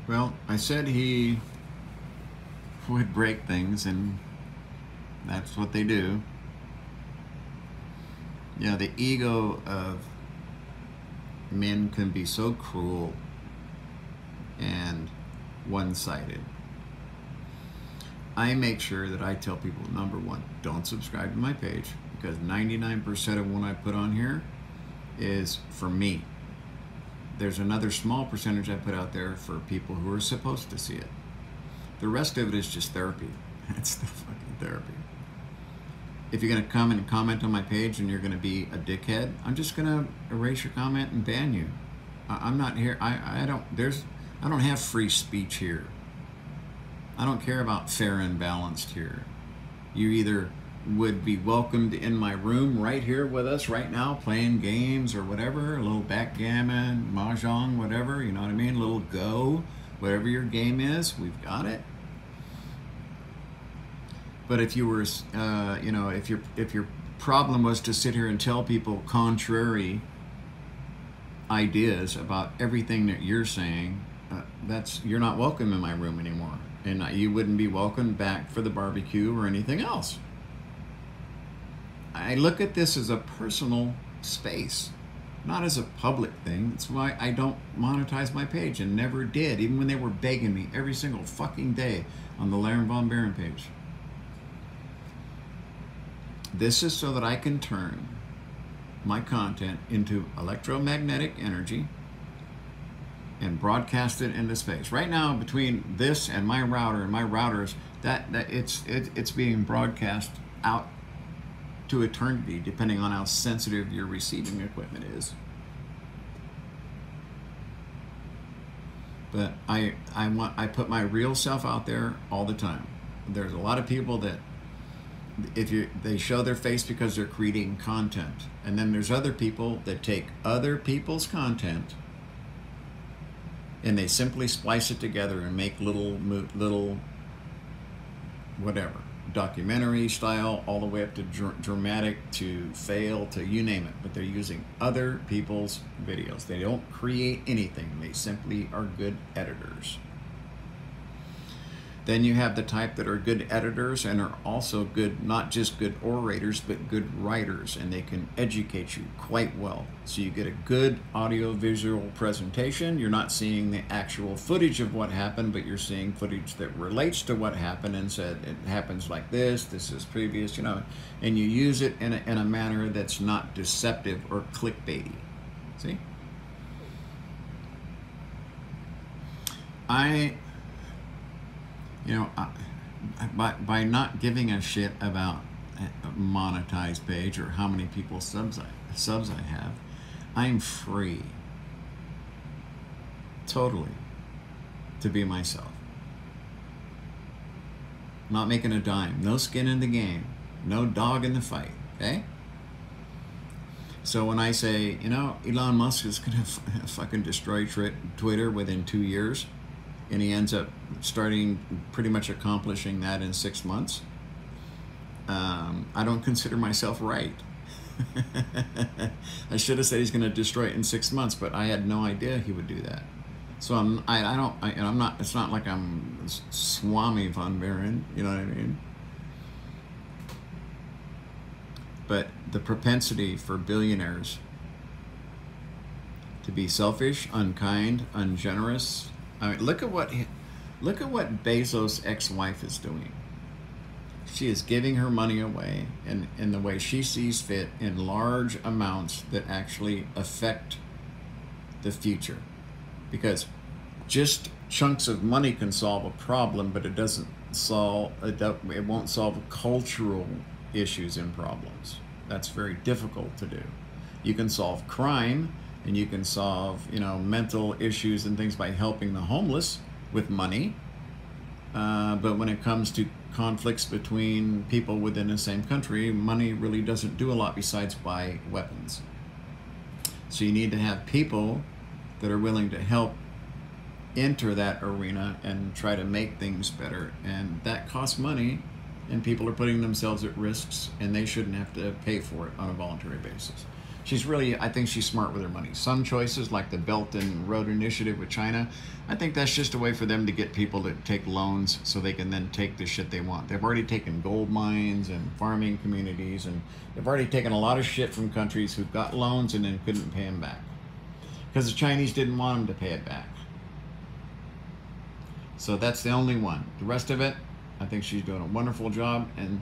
Well, I said he would break things, and that's what they do. Yeah, the ego of men can be so cruel and one-sided. I make sure that I tell people, number one, don't subscribe to my page, because 99% of what I put on here is for me. There's another small percentage I put out there for people who are supposed to see it. The rest of it is just therapy. It's the fucking therapy. If you're going to come and comment on my page and you're going to be a dickhead, I'm just going to erase your comment and ban you. I'm not here. I don't have free speech here. I don't care about fair and balanced here. You either would be welcomed in my room right here with us right now, playing games or whatever, a little backgammon, mahjong, whatever, you know what I mean? A little Go, whatever your game is, we've got it. But if you were, if your problem was to sit here and tell people contrary ideas about everything that you're saying, you're not welcome in my room anymore, and you wouldn't be welcome back for the barbecue or anything else. I look at this as a personal space, not as a public thing. That's why I don't monetize my page, and never did, even when they were begging me every single fucking day on the Larry Von Buren page. This is so that I can turn my content into electromagnetic energy and broadcast it into space. Right now, between this and my router and my routers, it's being broadcast out to eternity, depending on how sensitive your receiving equipment is. But I put my real self out there all the time. There's a lot of people that they show their face because they're creating content, and then there's other people that take other people's content and they simply splice it together and make little whatever, documentary style, all the way up to dramatic, to fail, to you name it. But they're using other people's videos. They don't create anything. They simply are good editors. Then you have the type that are good editors and are also good, not just good orators, but good writers, and they can educate you quite well. So you get a good audio-visual presentation. You're not seeing the actual footage of what happened, but you're seeing footage that relates to what happened and said, it happens like this is previous, you know, and you use it in a manner that's not deceptive or clickbaity. See? By not giving a shit about a monetized page or how many people subs I have, I'm free, totally, to be myself. Not making a dime, no skin in the game, no dog in the fight, okay? So when I say, you know, Elon Musk is gonna fucking destroy Twitter within 2 years, and he ends up pretty much accomplishing that in 6 months, I don't consider myself right. I should have said he's going to destroy it in 6 months, but I had no idea he would do that. So I'm not. It's not like I'm Swami Von Buren, you know what I mean? But the propensity for billionaires to be selfish, unkind, ungenerous. I mean, look at what Bezos' ex-wife is doing. She is giving her money away in the way she sees fit, in large amounts that actually affect the future. Because just chunks of money can solve a problem, but it won't solve cultural issues and problems. That's very difficult to do. You can solve crime, and you can solve, mental issues and things by helping the homeless with money. But when it comes to conflicts between people within the same country, money really doesn't do a lot besides buy weapons. So you need to have people that are willing to help enter that arena and try to make things better. And that costs money, and people are putting themselves at risks, and they shouldn't have to pay for it on a voluntary basis. She's really, I think she's smart with her money. Some choices, like the Belt and Road Initiative with China, I think that's just a way for them to get people to take loans so they can then take the shit they want. They've already taken gold mines and farming communities, and they've already taken a lot of shit from countries who've got loans and then couldn't pay them back. Because the Chinese didn't want them to pay it back. So that's the only one. The rest of it, I think she's doing a wonderful job, and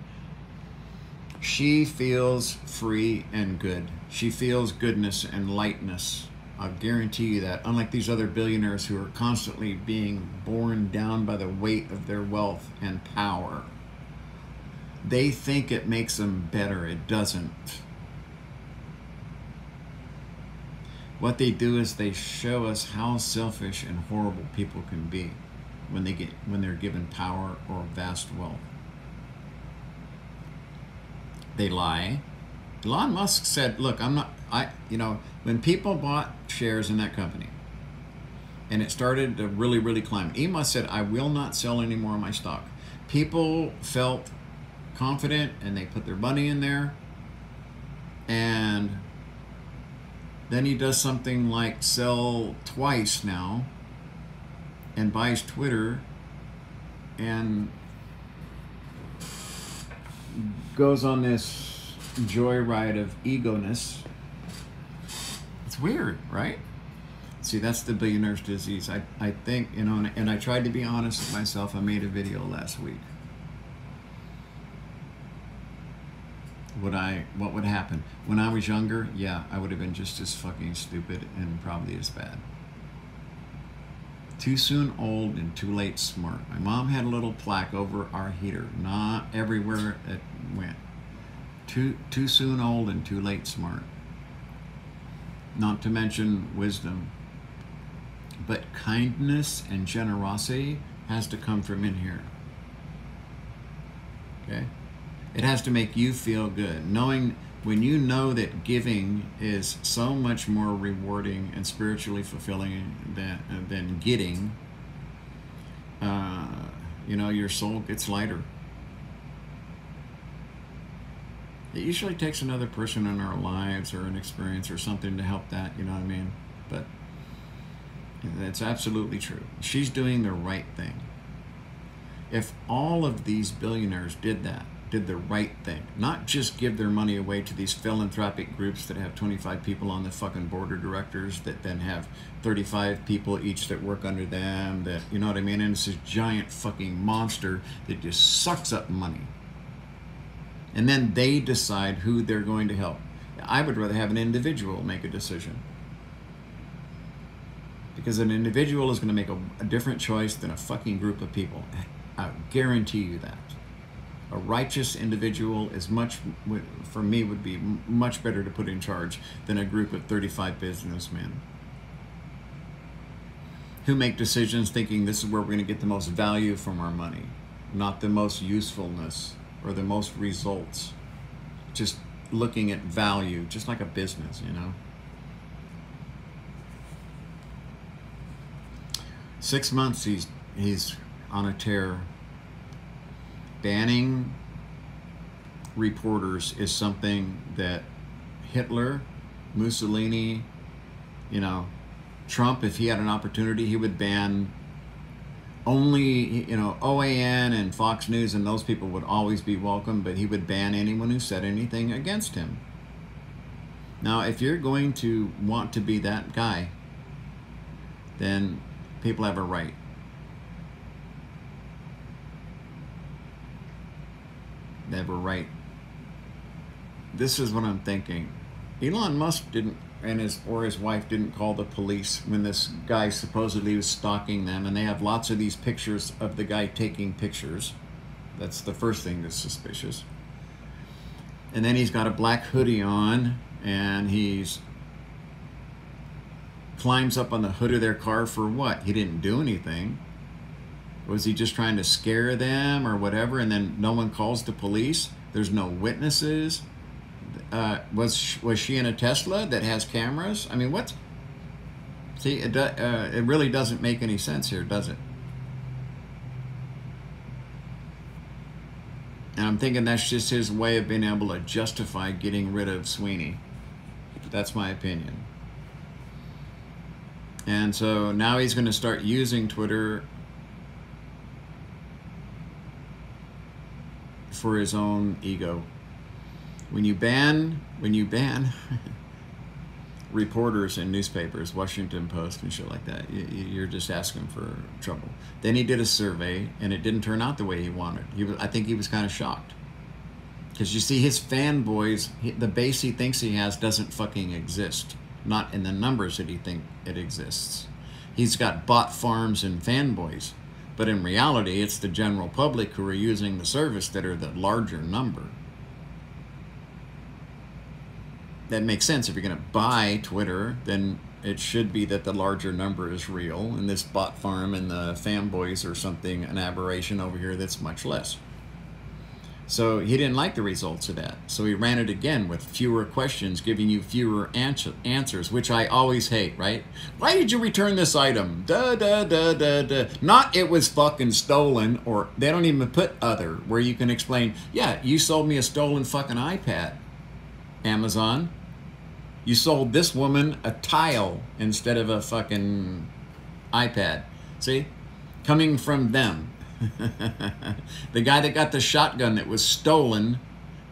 she feels free and good. She feels goodness and lightness. I'll guarantee you that. Unlike these other billionaires who are constantly being borne down by the weight of their wealth and power. They think it makes them better. It doesn't. What they do is they show us how selfish and horrible people can be when they're given power or vast wealth. They lie. Elon Musk said, look, when people bought shares in that company and it started to really, really climb, Elon said, I will not sell any more of my stock. People felt confident and they put their money in there, and then he does something like sell twice now and buys Twitter and goes on this joyride of ego-ness. It's weird, right? See, that's the billionaire's disease. I think, and I tried to be honest with myself. I made a video last week. What would happen? When I was younger, yeah, I would have been just as fucking stupid and probably as bad. Too soon old and too late smart. My mom had a little plaque over our heater. Not everywhere it went. Too soon old and too late smart. Not to mention wisdom. But kindness and generosity has to come from in here. Okay? It has to make you feel good. When you know that giving is so much more rewarding and spiritually fulfilling than getting, your soul gets lighter. It usually takes another person in our lives or an experience or something to help that, you know what I mean? But that's absolutely true. She's doing the right thing. If all of these billionaires did the right thing, not just give their money away to these philanthropic groups that have 25 people on the fucking board of directors that then have 35 people each that work under them, that, you know what I mean? And it's this giant fucking monster that just sucks up money. And then they decide who they're going to help. I would rather have an individual make a decision. Because an individual is going to make a different choice than a fucking group of people. I guarantee you that. A righteous individual is for me, would be much better to put in charge than a group of 35 businessmen who make decisions thinking this is where we're going to get the most value from our money, not the most usefulness or the most results. Just looking at value, just like a business, 6 months he's on a tear. Banning reporters is something that Hitler, Mussolini, Trump, if he had an opportunity, he would ban only, OAN and Fox News, and those people would always be welcome, but he would ban anyone who said anything against him. Now, if you're going to want to be that guy, then people have a right. They have a right. This is what I'm thinking. Elon Musk didn't, and his wife didn't call the police when this guy supposedly was stalking them, and they have lots of these pictures of the guy taking pictures. That's the first thing that's suspicious. And then he's got a black hoodie on, and he's climbs up on the hood of their car for what? He didn't do anything. Was he just trying to scare them or whatever, and then no one calls the police? There's no witnesses. Was she in a Tesla that has cameras? I mean, what? See, it really doesn't make any sense here, does it? And I'm thinking that's just his way of being able to justify getting rid of Sweeney. That's my opinion. And so now he's going to start using Twitter for his own ego. When you ban reporters in newspapers, Washington Post and shit like that, you're just asking for trouble. Then he did a survey, and it didn't turn out the way he wanted. I think he was kind of shocked. Because you see, his fanboys, the base he thinks he has doesn't fucking exist. Not in the numbers that he thinks it exists. He's got bot farms and fanboys. But in reality, it's the general public who are using the service that are the larger number. That makes sense. If you're going to buy Twitter, then it should be that the larger number is real, and this bot farm and the fanboys are something, an aberration over here that's much less. So he didn't like the results of that. So he ran it again with fewer questions, giving you fewer answers, which I always hate, right? Why did you return this item? Duh, duh, duh, duh, duh. Not it was fucking stolen, or they don't even put other, where you can explain, yeah, you sold me a stolen fucking iPad, Amazon. You sold this woman a tile instead of a fucking iPad. See? Coming from them. The guy that got the shotgun that was stolen,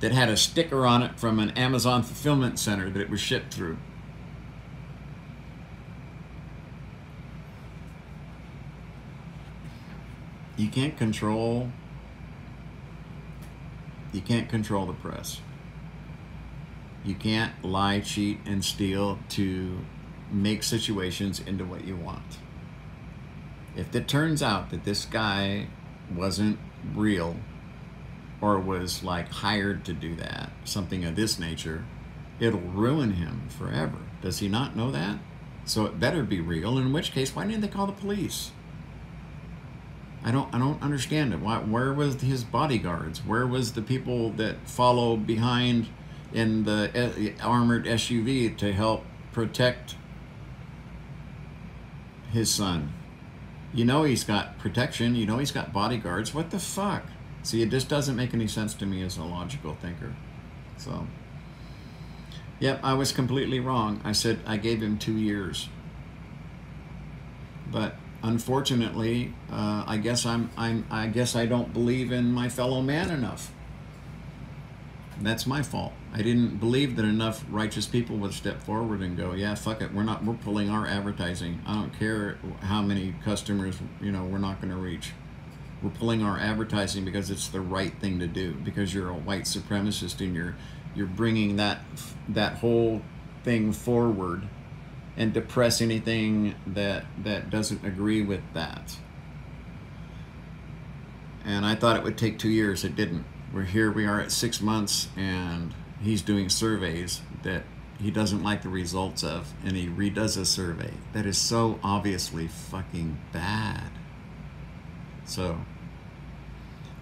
that had a sticker on it from an Amazon fulfillment center that it was shipped through. You can't control the press. You can't lie, cheat, and steal to make situations into what you want. If it turns out that this guy wasn't real, or was like hired to do that, something of this nature, it'll ruin him forever. Does he not know that? So it better be real, in which case, why didn't they call the police? I don't understand it. Where was his bodyguards? Where was the people that follow behind in the armored SUV to help protect his son? You know he's got protection. You know he's got bodyguards. What the fuck? See, it just doesn't make any sense to me as a logical thinker. So, yep, I was completely wrong. I said I gave him 2 years. But unfortunately, I guess I don't believe in my fellow man enough. That's my fault. I didn't believe that enough righteous people would step forward and go, yeah, fuck it, we're pulling our advertising. I don't care how many customers, we're not going to reach. We're pulling our advertising because it's the right thing to do, because you're a white supremacist and you're bringing that whole thing forward and depress anything that doesn't agree with that. And I thought it would take 2 years. It didn't. We are at 6 months, and he's doing surveys that he doesn't like the results of, and he redoes a survey that is so obviously fucking bad. So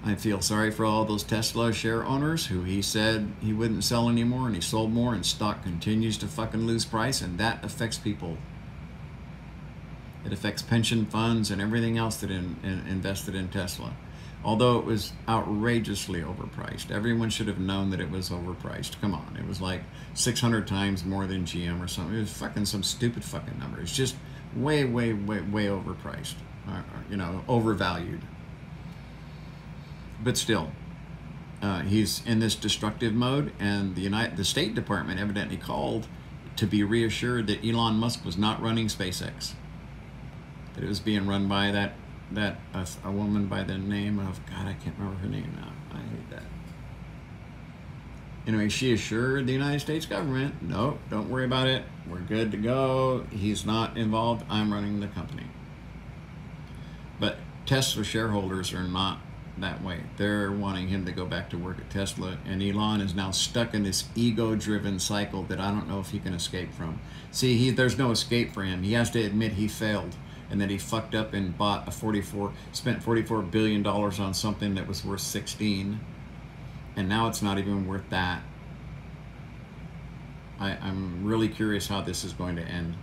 I feel sorry for all those Tesla share owners who he said he wouldn't sell anymore, and he sold more, and stock continues to fucking lose price, and that affects people. It affects pension funds and everything else that invested in Tesla. Although it was outrageously overpriced. Everyone should have known that it was overpriced. Come on, it was like 600 times more than GM or something. It was fucking some stupid fucking number. It's just way, way, way, way overpriced. Overvalued. But still, he's in this destructive mode, and the State Department evidently called to be reassured that Elon Musk was not running SpaceX. That it was being run by a woman by the name of, God, I can't remember her name now. I hate that. Anyway, she assured the United States government, no, don't worry about it. We're good to go. He's not involved. I'm running the company. But Tesla shareholders are not that way. They're wanting him to go back to work at Tesla, and Elon is now stuck in this ego-driven cycle that I don't know if he can escape from. See, there's no escape for him. He has to admit he failed, and that he fucked up and spent $44 billion on something that was worth 16, and now it's not even worth that. I'm really curious how this is going to end.